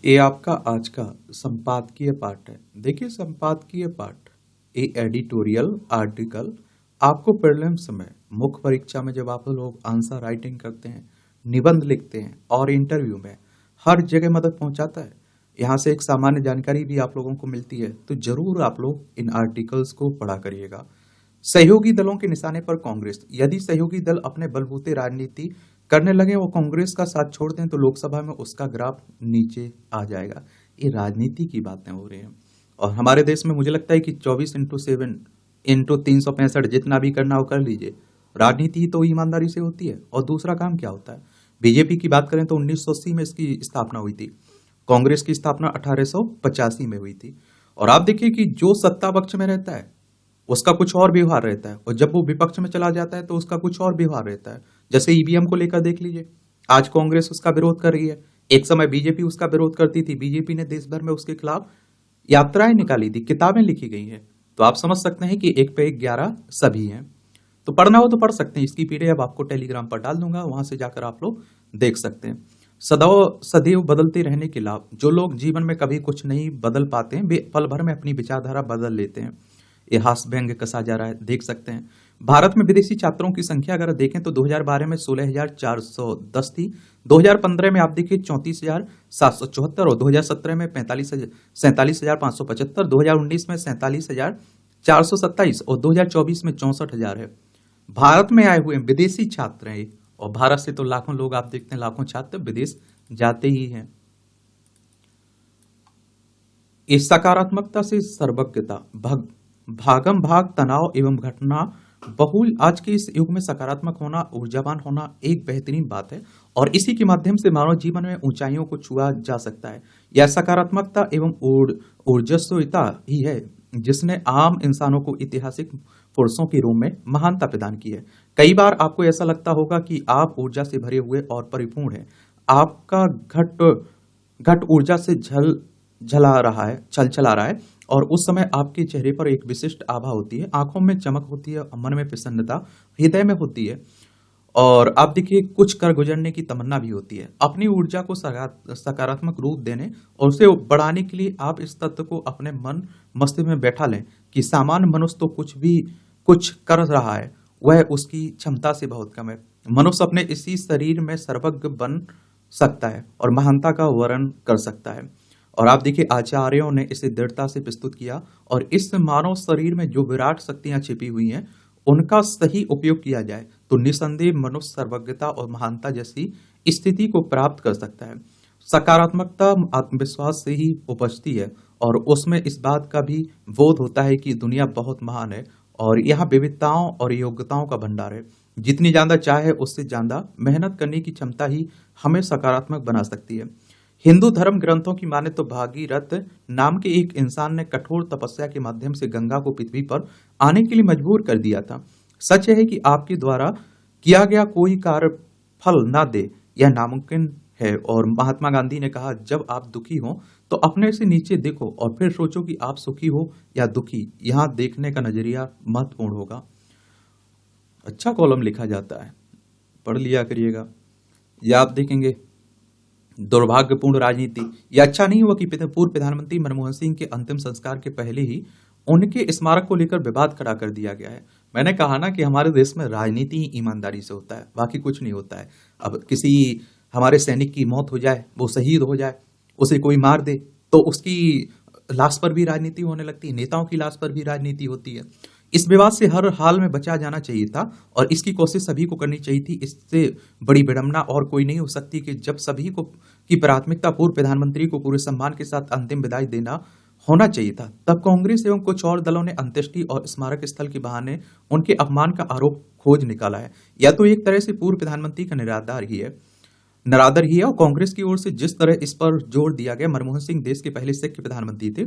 ये आपका आज का संपादकीय पाठ है। देखिए, संपादकीय पाठ ये एडिटोरियल आर्टिकल आपको प्रीलिम्स में, मुख्य परीक्षा में जब आप लोग आंसर राइटिंग करते हैं, निबंध लिखते हैं और इंटरव्यू में हर जगह मदद पहुंचाता है। यहाँ से एक सामान्य जानकारी भी आप लोगों को मिलती है, तो जरूर आप लोग इन आर्टिकल्स को पढ़ा करिएगा। सहयोगी दलों के निशाने पर कांग्रेस। यदि सहयोगी दल अपने बलबूते राजनीति करने लगे और कांग्रेस का साथ छोड़ दें तो लोकसभा में उसका ग्राफ नीचे आ जाएगा। ये राजनीति की बातें हो रही हैं और हमारे देश में मुझे लगता है कि 24x7x365 जितना भी करना हो कर लीजिए। राजनीति ही तो ईमानदारी से होती है। और दूसरा काम क्या होता है? बीजेपी की बात करें तो 1980 में इसकी स्थापना हुई थी। कांग्रेस की स्थापना 1885 में हुई थी। और आप देखिए कि जो सत्ता पक्ष में रहता है उसका कुछ और व्यवहार रहता है और जब वो विपक्ष में चला जाता है तो उसका कुछ और व्यवहार रहता है। जैसे ईवीएम को लेकर देख लीजिए, आज कांग्रेस उसका विरोध कर रही है, एक समय बीजेपी उसका विरोध करती थी। बीजेपी ने देश भर में उसके खिलाफ यात्राएं निकाली थी, किताबें लिखी गई हैं। तो आप समझ सकते हैं कि एक पे एक 11 सभी हैं। तो पढ़ना हो तो पढ़ सकते हैं। इसकी पीडीएफ आपको टेलीग्राम पर डाल दूंगा, वहां से जाकर आप लोग देख सकते हैं। सदैव बदलते रहने के लाभ। जो लोग जीवन में कभी कुछ नहीं बदल पाते हैं वे पल भर में अपनी विचारधारा बदल लेते हैं। ये हास्य व्यंग्य कसा जा रहा है, देख सकते हैं। भारत में विदेशी छात्रों की संख्या अगर देखें तो 2012 में 16,410 थी। 2015 में आप देखिए 34,774 और 2017 में 47,575, 2019 में 47,427 और 2024 में 64,000 है। भारत में आए हुए विदेशी छात्र हैं और भारत से तो लाखों लोग आप देखते हैं, लाखों छात्र विदेश जाते ही हैं। इस सकारात्मकता से सर्वज्ञता, भागम भाग तनाव एवं घटना बहुल आज के इस युग में सकारात्मक होना, ऊर्जावान होना एक बेहतरीन बात है और इसी के माध्यम से मानव जीवन में ऊंचाइयों को छुआ जा सकता है। यह सकारात्मकता एवं ऊर्जस्वता ही है जिसने आम इंसानों को ऐतिहासिक पुरुषों के रूप में महानता प्रदान की है। कई बार आपको ऐसा लगता होगा कि आप ऊर्जा से भरे हुए और परिपूर्ण हैं। आपका घट ऊर्जा से झलझला रहा है और उस समय आपके चेहरे पर एक विशिष्ट आभा होती है, आंखों में चमक होती है, मन में प्रसन्नता हृदय में होती है और आप देखिए कुछ कर गुजरने की तमन्ना भी होती है। अपनी ऊर्जा को सकारात्मक रूप देने और उसे बढ़ाने के लिए आप इस तत्व को अपने मन मस्तिष्क में बैठा लें कि सामान्य मनुष्य तो कुछ कर रहा है, वह उसकी क्षमता से बहुत कम है। मनुष्य अपने इसी शरीर में सर्वज्ञ बन सकता है और महानता का वर्णन कर सकता है। और आप देखिए आचार्यों ने इसे दृढ़ता से प्रस्तुत किया और इस मानव शरीर में जो विराट शक्तियां छिपी हुई हैं उनका सही उपयोग किया जाए तो निसंदेह मनुष्य सर्वज्ञता और महानता जैसी स्थिति को प्राप्त कर सकता है। सकारात्मकता आत्मविश्वास से ही उपजती है और उसमें इस बात का भी बोध होता है कि दुनिया बहुत महान है और यहाँ विविधताओं और योग्यताओं का भंडार है। जितनी ज्यादा चाहे उससे ज्यादा मेहनत करने की क्षमता ही हमें सकारात्मक बना सकती है। हिंदू धर्म ग्रंथों की माने तो भागीरथ नाम के एक इंसान ने कठोर तपस्या के माध्यम से गंगा को पृथ्वी पर आने के लिए मजबूर कर दिया था। सच है कि आपके द्वारा किया गया कोई कार्य फल ना दे, यह नामुमकिन है। और महात्मा गांधी ने कहा, जब आप दुखी हो तो अपने से नीचे देखो और फिर सोचो कि आप सुखी हो या दुखी। यहाँ देखने का नजरिया महत्वपूर्ण होगा। अच्छा कॉलम लिखा जाता है, पढ़ लिया करिएगा। या आप देखेंगे दुर्भाग्यपूर्ण राजनीति। यह अच्छा नहीं हुआ कि पूर्व प्रधानमंत्री मनमोहन सिंह के अंतिम संस्कार के पहले ही उनके स्मारक को लेकर विवाद खड़ा कर दिया गया है। मैंने कहा ना कि हमारे देश में राजनीति ही ईमानदारी से होता है, बाकी कुछ नहीं होता है। अब किसी हमारे सैनिक की मौत हो जाए, वो शहीद हो जाए, उसे कोई मार दे तो उसकी लाश पर भी राजनीति होने लगती है, नेताओं की लाश पर भी राजनीति होती है। इस विवाद से हर हाल में बचा जाना चाहिए था और इसकी कोशिश सभी को करनी चाहिए थी। इससे बड़ी विडंबना और कोई नहीं हो सकती कि जब सभी को की प्राथमिकता पूर्व प्रधानमंत्री को पूरे सम्मान के साथ अंतिम विदाई देना होना चाहिए था, तब कांग्रेस एवं कुछ और दलों ने अंत्येष्टि और स्मारक स्थल के बहाने उनके अपमान का आरोप खोज निकाला है। या तो एक तरह से पूर्व प्रधानमंत्री का निरादर ही है और कांग्रेस की ओर से जिस तरह इस पर जोर दिया गया, मनमोहन सिंह देश के पहले सिख प्रधानमंत्री थे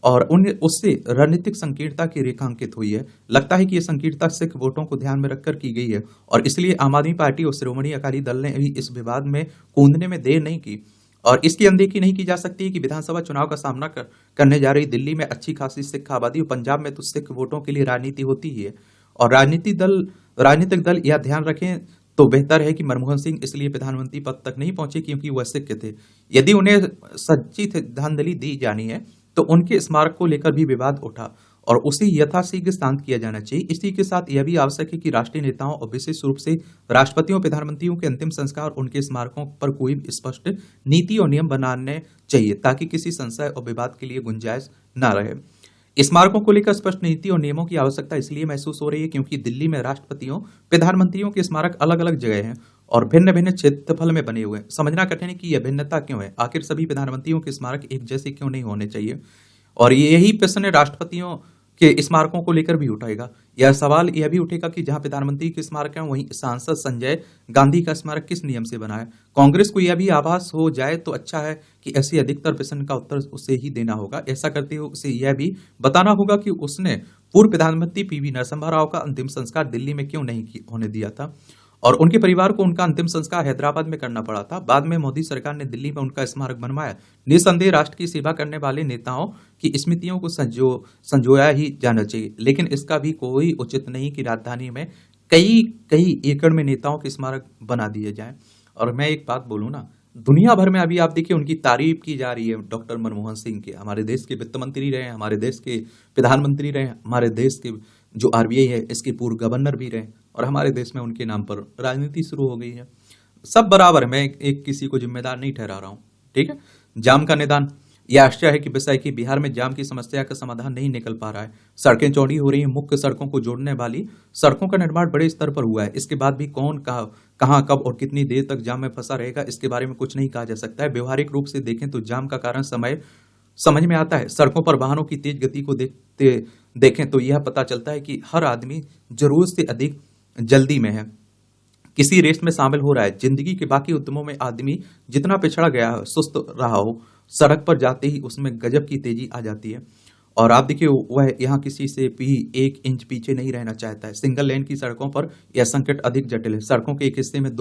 और उससे रणनीतिक संकीर्णता की रेखांकित हुई है। लगता है कि यह संकीर्णता सिख वोटों को ध्यान में रखकर की गई है और इसलिए आम आदमी पार्टी और श्रोमणी अकाली दल ने भी इस विवाद में कूदने में देर नहीं की। और इसकी अनदेखी नहीं की जा सकती कि विधानसभा चुनाव का सामना करने जा रही दिल्ली में अच्छी खासी सिख आबादी और पंजाब में तो सिख वोटों के लिए राजनीति होती ही है। और राजनीतिक दल यह ध्यान रखें तो बेहतर है कि मनमोहन सिंह इसलिए प्रधानमंत्री पद तक नहीं पहुंचे क्योंकि वह सिख थे। यदि उन्हें सच्ची श्रद्धांजलि दी जानी है तो उनके स्मारक को लेकर भी विवाद उठा और उसे यथाशीघ्र शांत किया जाना चाहिए। इसी के साथ यह भी आवश्यक है कि राष्ट्रीय नेताओं और विशेष रूप से राष्ट्रपतियों प्रधानमंत्रियों के अंतिम संस्कार उनके स्मारकों पर कोई स्पष्ट नीति और नियम बनाने चाहिए ताकि किसी संशय और विवाद के लिए गुंजाइश न रहे। स्मारकों को लेकर स्पष्ट नीति और नियमों की आवश्यकता इसलिए महसूस हो रही है क्योंकि दिल्ली में राष्ट्रपतियों प्रधानमंत्रियों के स्मारक अलग अलग जगह हैं और भिन्न भिन्न क्षेत्रफल में बने हुए हैं। समझना कठिन है कि यह भिन्नता क्यों है। आखिर सभी प्रधानमंत्रियों के स्मारक एक जैसे क्यों नहीं होने चाहिए, और यही प्रश्न राष्ट्रपतियों के स्मारकों को लेकर भी उठाएगा। यह सवाल यह भी उठेगा कि जहां प्रधानमंत्री के स्मारक है वहीं सांसद संजय गांधी का स्मारक किस नियम से बना है। कांग्रेस को यह भी आभास हो जाए तो अच्छा है कि ऐसे अधिकतर प्रश्न का उत्तर उसे ही देना होगा। ऐसा करते हुए उसे यह भी बताना होगा कि उसने पूर्व प्रधानमंत्री पीवी नरसिम्हा राव का अंतिम संस्कार दिल्ली में क्यों नहीं होने दिया था और उनके परिवार को उनका अंतिम संस्कार हैदराबाद में करना पड़ा था। बाद में मोदी सरकार ने दिल्ली में उनका स्मारक बनवाया। निस्संदेह राष्ट्र की सेवा करने वाले नेताओं की स्मृतियों को संजोया ही जाना चाहिए, लेकिन इसका भी कोई उचित नहीं कि राजधानी में कई कई एकड़ में नेताओं के स्मारक बना दिए जाएं। और मैं एक बात बोलूं ना, दुनिया भर में अभी आप देखिए उनकी तारीफ की जा रही है डॉक्टर मनमोहन सिंह के। हमारे देश के वित्त मंत्री रहे, हमारे देश के प्रधानमंत्री रहे, हमारे देश के जो आरबीआई है इसके पूर्व गवर्नर भी रहे, और हमारे देश में उनके नाम पर राजनीति शुरू हो गई है। सब बराबर है, मैं एक किसी को जिम्मेदार नहीं ठहरा रहा हूं, ठीक है। जाम का निदान, यह आश्चर्य है कि विषय की बिहार में जाम की समस्या का समाधान नहीं निकल पा रहा है। सड़कें चौड़ी हो रही हैं, मुख्य सड़कों को जोड़ने वाली सड़कों का निर्माण बड़े स्तर पर हुआ है। इसके बाद भी कौन कहां कब और कितनी देर तक जाम में फंसा रहेगा इसके बारे में कुछ नहीं कहा जा सकता है। व्यवहारिक रूप से देखें तो जाम का कारण समझ में आता है। सड़कों पर वाहनों की तेज गति को देखें तो यह पता चलता है कि हर आदमी जरूरत से अधिक जल्दी में है, किसी रेस में शामिल हो रहा है। जिंदगी के बाकी उद्यमों में आदमी जितना पिछड़ा गया हो, सुस्त रहा हो, सड़क पर जाते ही उसमें गजब की तेजी आ जाती है। और आप देखिए वह यहाँ किसी से भी 1 इंच पीछे नहीं रहना चाहता है। सिंगल लेन की सड़कों पर यह संकट अधिक जटिल है। सड़कों के एक हिस्से में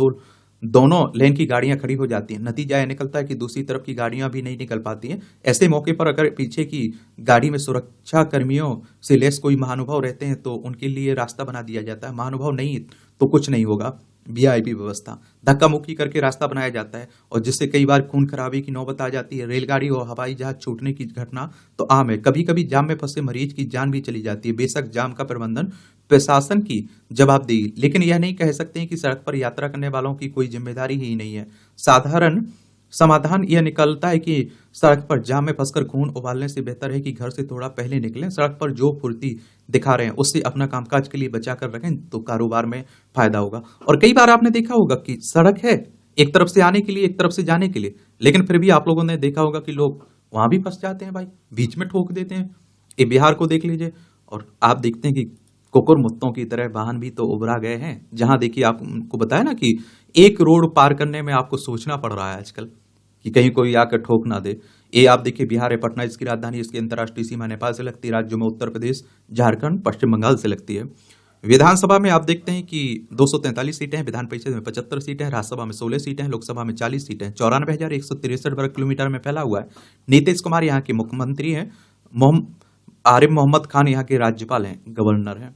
दोनों लेन की गाड़ियां खड़ी हो जाती हैं। नतीजा यह निकलता है कि दूसरी तरफ की गाड़ियां भी नहीं निकल पाती हैं। ऐसे मौके पर अगर पीछे की गाड़ी में सुरक्षा कर्मियों से लेस कोई महानुभाव रहते हैं तो उनके लिए रास्ता बना दिया जाता है। महानुभाव नहीं तो कुछ नहीं होगा। वीआईपी व्यवस्था, धक्का मुक्की करके रास्ता बनाया जाता है और जिससे कई बार खून खराबी की नौबत आ जाती है। रेलगाड़ी और हवाई जहाज छूटने की घटना तो आम है। कभी कभी जाम में फंसे मरीज की जान भी चली जाती है। बेशक जाम का प्रबंधन प्रशासन की जवाबदेही, लेकिन यह नहीं कह सकते कि सड़क पर यात्रा करने वालों की कोई जिम्मेदारी ही नहीं है। साधारण समाधान यह निकलता है कि सड़क पर जाम में फंसकर खून उबालने से बेहतर है कि घर से थोड़ा पहले निकलें। सड़क पर जो फुर्ती दिखा रहे हैं उससे अपना कामकाज के लिए बचा कर रखें तो कारोबार में फायदा होगा। और कई बार आपने देखा होगा कि सड़क है एक तरफ से आने के लिए, एक तरफ से जाने के लिए, लेकिन फिर भी आप लोगों ने देखा होगा कि लोग वहां भी फंस जाते हैं भाई, बीच में ठोक देते हैं। ये बिहार को देख लीजिए और आप देखते हैं कि कुकुर मुत्तों की तरह वाहन भी तो उभरा गए हैं। जहां देखिए आपको बताया ना कि एक रोड पार करने में आपको सोचना पड़ रहा है आजकल कि कहीं कोई आकर ठोक ना दे। ये आप देखिए बिहार है, पटना इसकी राजधानी, इसकी अंतर्राष्ट्रीय सीमा नेपाल से लगती है। राज्यों में उत्तर प्रदेश, झारखंड, पश्चिम बंगाल से लगती है। विधानसभा में आप देखते हैं कि 243 सीटें हैं, विधान परिषद में 75 सीटें हैं, राज्यसभा में 16 सीटें हैं, लोकसभा में 40 सीटें हैं। 94,163 वर्ग किलोमीटर में फैला हुआ है। नीतीश कुमार यहाँ के मुख्यमंत्री हैं। आरिफ मोहम्मद खान यहाँ के राज्यपाल हैं, गवर्नर हैं।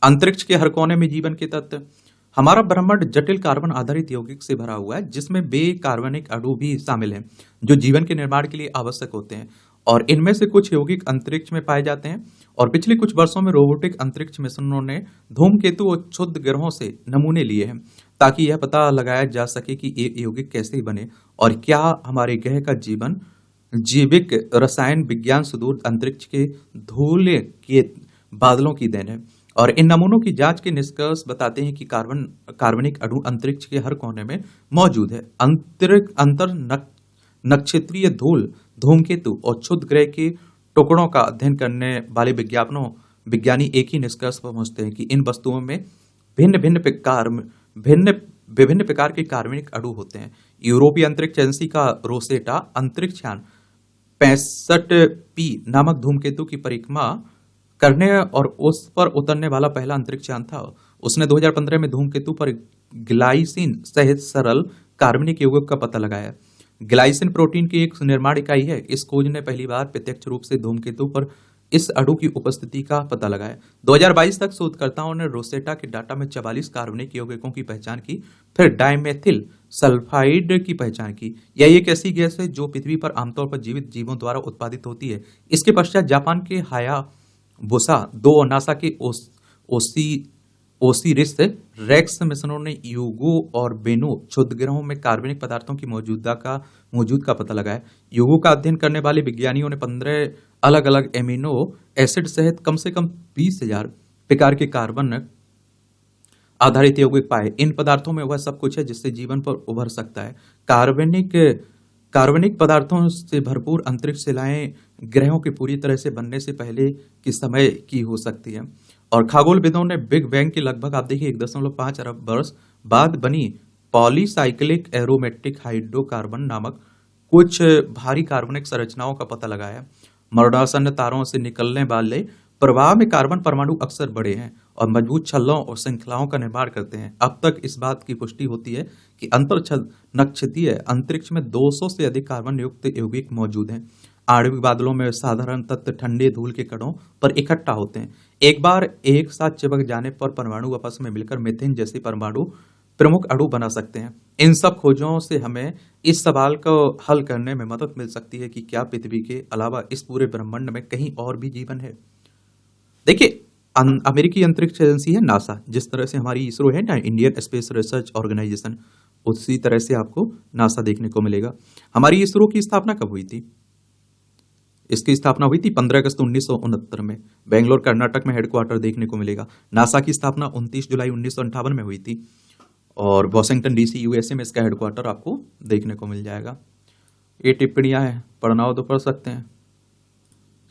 अंतरिक्ष के हर कोने में जीवन के तत्व। हमारा ब्रह्मांड जटिल कार्बन आधारित यौगिक से भरा हुआ है जिसमें बेकार्बनिक अणु भी शामिल हैं जो जीवन के निर्माण के लिए आवश्यक होते हैं, और इनमें से कुछ यौगिक अंतरिक्ष में पाए जाते हैं। और पिछले कुछ वर्षों में रोबोटिक अंतरिक्ष मिशनों ने धूमकेतु और क्षुद्र ग्रहों से नमूने लिए हैं ताकि यह पता लगाया जा सके कि ये यौगिक कैसे बने और क्या हमारे ग्रह का जीवन जैविक रसायन विज्ञान सुदूर अंतरिक्ष के धूल के बादलों की देन है। और इन नमूनों की जांच के निष्कर्ष बताते हैं कि कार्बनिक अणु अंतरिक्ष के हर कोने में मौजूद है। अंतर नक्षत्रीय धूल, धूमकेतु और क्षुद्र ग्रह के टुकड़ों का अध्ययन करने वाले विज्ञानी एक ही निष्कर्ष पर पहुंचते हैं कि इन वस्तुओं में विभिन्न प्रकार के कार्बनिक अणु होते हैं। यूरोपीय अंतरिक्ष एजेंसी का रोसेटा अंतरिक्ष यान 65P नामक धूमकेतु की परिक्रमा करने और उस पर उतरने वाला पहला अंतरिक्ष यान था। उसने 2015 में धूमकेतु पर ग्लाइसिन सहित सरल कार्बनिक यौगिक का पता लगाया। ग्लाइसिन प्रोटीन की एक निर्माण इकाई है। इस खोज ने पहली बार प्रत्यक्ष रूप से धूमकेतु पर इस अणु की उपस्थिति का पता लगाया। 2022 तक शोधकर्ताओं ने रोसेटा के डाटा में 44 कार्बनिक यौगिकों की पहचान की, फिर डाइमेथिल सल्फाइड की पहचान की। यह एक ऐसी गैस है जो पृथ्वी पर आमतौर पर जीवित जीवों द्वारा उत्पादित होती है। इसके पश्चात जापान के हायाबुसा 2 और नासा के ओसी ओसिरिस रेक्स मिशनों ने यूगो और बेनो क्षुद्रग्रहों में कार्बनिक पदार्थों की मौजूद का पता लगाया। यूगो का अध्ययन करने वाले विज्ञानियों ने 15 अलग अलग एमिनो एसिड सहित कम से कम 20,000 प्रकार के कार्बन आधारित यौगिक पाए। इन पदार्थों में वह सब कुछ है जिससे जीवन पर उभर सकता है। कार्बनिक पदार्थों से भरपूर अंतरिक्ष शिलाएं ग्रहों के पूरी तरह से बनने से पहले की समय की हो सकती है। और खगोलविदों ने बिग बैंग के लगभग आप देखिए 1.5 अरब वर्ष बाद बनी पॉलीसाइक्लिक एरोमेटिक हाइड्रोकार्बन नामक कुछ भारी कार्बनिक संरचनाओं का पता लगाया। मरणासन्न तारों से निकलने वाले प्रवाह में कार्बन परमाणु अक्सर बड़े हैं और मजबूत छल्लों और श्रृंखलाओं का निर्माण करते हैं। अब तक इस बात की पुष्टि होती है कि नक्षत्रीय अंतरिक्ष में 200 से अधिक कार्बन युक्त यौगिक मौजूद हैं। आणविक बादलों में साधारण तत्व ठंडे धूल के कणों पर इकट्ठा होते हैं। एक बार एक साथ चिपक जाने पर परमाणु आपस में मिलकर मीथेन जैसे परमाणु प्रमुख अणु बना सकते हैं। इन सब खोजों से हमें इस सवाल को हल करने में मदद मिल सकती है कि क्या पृथ्वी के अलावा इस पूरे ब्रह्मांड में कहीं और भी जीवन है। देखिए, अमेरिकी अंतरिक्ष एजेंसी है नासा, जिस तरह से हमारी इसरो है ना, इंडियन स्पेस रिसर्च ऑर्गेनाइजेशन, उसी तरह से आपको नासा देखने को मिलेगा। हमारी इसरो की स्थापना कब हुई थी? इसकी स्थापना हुई थी 15 अगस्त 1969 में। बेंगलोर कर्नाटक में हेडक्वार्टर देखने को मिलेगा। नासा की स्थापना 29 जुलाई 1958 में हुई थी और वॉशिंगटन डीसी यूएसए में इसका हेडक्वार्टर आपको देखने को मिल जाएगा। ये टिप्पणियां हैं, पढ़ना हो तो पढ़ सकते हैं।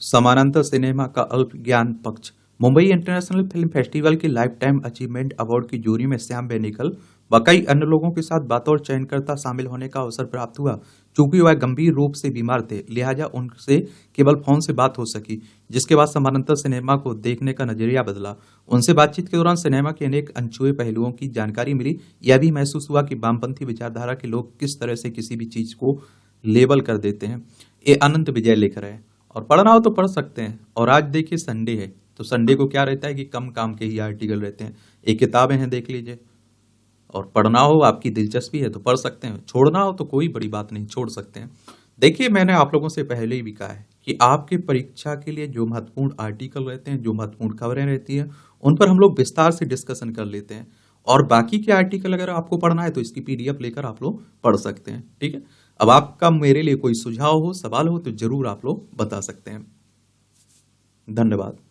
समानांतर सिनेमा का अल्प ज्ञान पक्ष। मुंबई इंटरनेशनल फिल्म फेस्टिवल के लाइफ टाइम अचीवमेंट अवार्ड की जूरी में श्याम बेनेगल व कई अन्य लोगों के साथ बतौर चयनकर्ता शामिल होने का अवसर प्राप्त हुआ। चूंकि वह गंभीर रूप से बीमार थे, लिहाजा उनसे केवल फोन से बात हो सकी, जिसके बाद समानांतर सिनेमा को देखने का नजरिया बदला। उनसे बातचीत के दौरान सिनेमा के अनेक अनछुए पहलुओं की जानकारी मिली। यह भी महसूस हुआ कि वामपंथी विचारधारा के लोग किस तरह से किसी भी चीज को लेबल कर देते हैं। ये अनंत विजय लिख रहे हैं और पढ़ना हो तो पढ़ सकते हैं। और आज देखिए संडे है, तो संडे को क्या रहता है कि कम काम के ही आर्टिकल रहते हैं। एक किताबें हैं, देख लीजिए। और पढ़ना हो, आपकी दिलचस्पी है तो पढ़ सकते हैं, छोड़ना हो तो कोई बड़ी बात नहीं, छोड़ सकते हैं। देखिए, मैंने आप लोगों से पहले ही भी कहा है कि आपके परीक्षा के लिए जो महत्वपूर्ण आर्टिकल रहते हैं, जो महत्वपूर्ण खबरें रहती हैं, उन पर हम लोग विस्तार से डिस्कशन कर लेते हैं। और बाकी के आर्टिकल अगर आपको पढ़ना है तो इसकी पीडीएफ लेकर आप लोग पढ़ सकते हैं। ठीक है, अब आपका मेरे लिए कोई सुझाव हो, सवाल हो तो जरूर आप लोग बता सकते हैं। धन्यवाद।